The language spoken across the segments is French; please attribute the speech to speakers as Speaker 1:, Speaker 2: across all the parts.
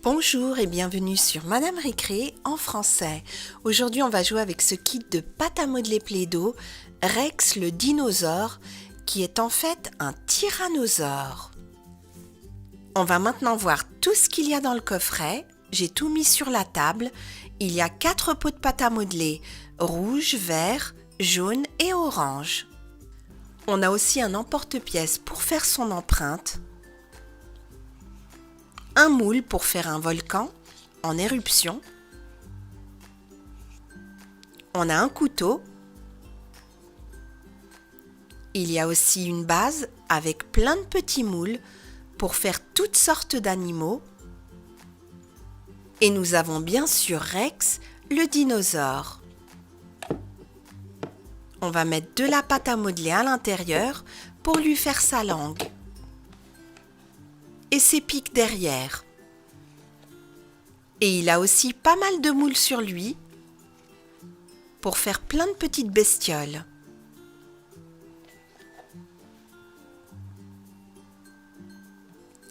Speaker 1: Bonjour et bienvenue sur Madame Récré en français. Aujourd'hui, on va jouer avec ce kit de pâte à modeler Play-Doh, Rex le dinosaure, qui est en fait un tyrannosaure. On va maintenant voir tout ce qu'il y a dans le coffret. J'ai tout mis sur la table. Il y a 4 pots de pâte à modeler, rouge, vert, jaune et orange. On a aussi un emporte-pièce pour faire son empreinte, un moule pour faire un volcan en éruption. On a un couteau. Il y a aussi une base avec plein de petits moules pour faire toutes sortes d'animaux. Et nous avons bien sûr Rex, le dinosaure. On va mettre de la pâte à modeler à l'intérieur pour lui faire sa langue et ses pics derrière. Et il a aussi pas mal de moules sur lui pour faire plein de petites bestioles.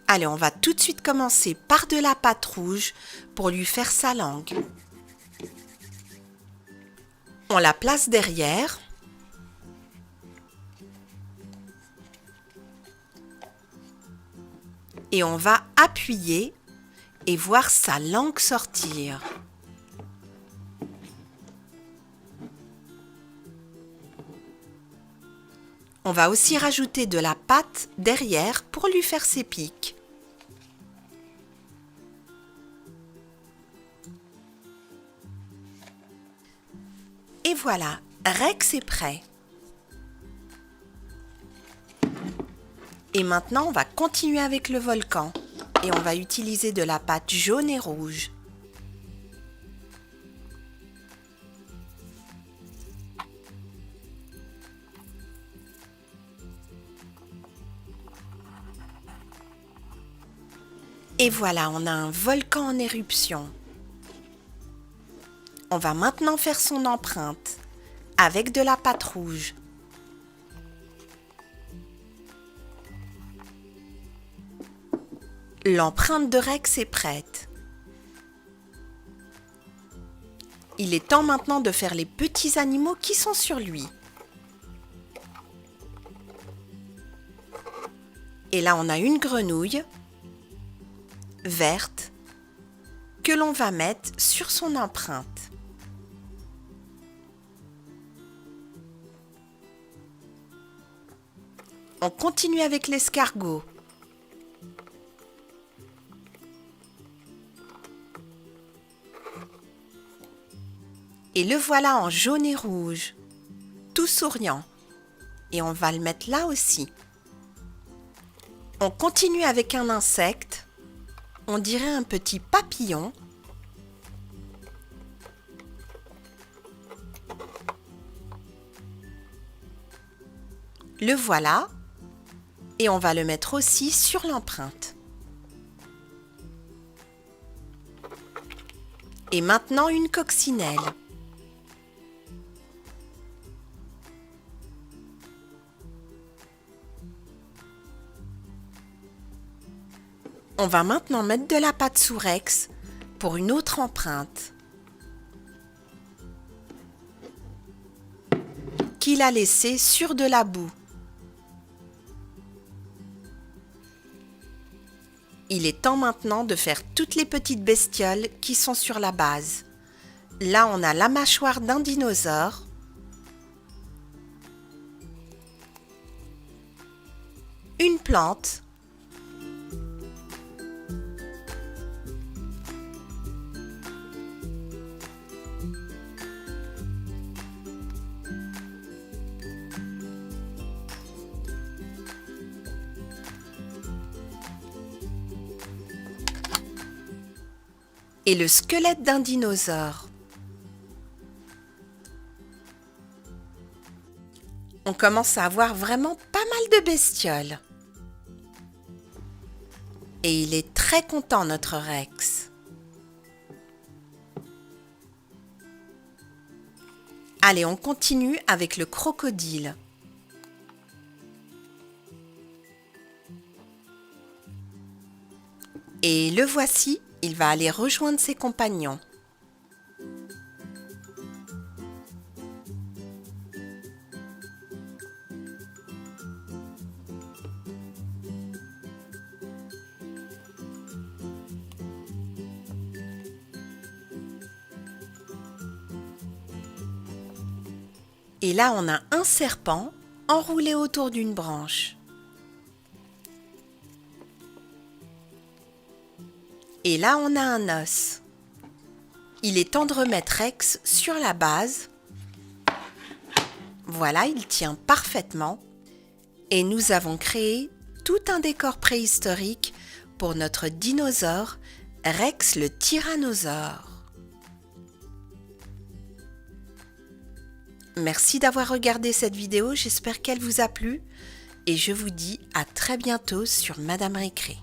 Speaker 1: Allez, on va tout de suite commencer par de la pâte rouge pour lui faire sa langue. On la place derrière. Et on va appuyer et voir sa langue sortir. On va aussi rajouter de la pâte derrière pour lui faire ses pics. Et voilà, Rex est prêt. Et maintenant, on va continuer avec le volcan et on va utiliser de la pâte jaune et rouge. Et voilà, on a un volcan en éruption. On va maintenant faire son empreinte avec de la pâte rouge. L'empreinte de Rex est prête. Il est temps maintenant de faire les petits animaux qui sont sur lui. Et là, on a une grenouille verte que l'on va mettre sur son empreinte. On continue avec l'escargot. Et le voilà en jaune et rouge, tout souriant. Et on va le mettre là aussi. On continue avec un insecte. On dirait un petit papillon. Le voilà. Et on va le mettre aussi sur l'empreinte. Et maintenant une coccinelle. On va maintenant mettre de la pâte sous Rex pour une autre empreinte qu'il a laissée sur de la boue. Il est temps maintenant de faire toutes les petites bestioles qui sont sur la base. Là, on a la mâchoire d'un dinosaure, une plante, et le squelette d'un dinosaure. On commence à avoir vraiment pas mal de bestioles. Et il est très content, notre Rex. Allez, on continue avec le crocodile. Et le voici, il va aller rejoindre ses compagnons. Et là, on a un serpent enroulé autour d'une branche. Et là, on a un os. Il est temps de remettre Rex sur la base. Voilà, il tient parfaitement. Et nous avons créé tout un décor préhistorique pour notre dinosaure, Rex le tyrannosaure. Merci d'avoir regardé cette vidéo, j'espère qu'elle vous a plu et je vous dis à très bientôt sur Madame Récré.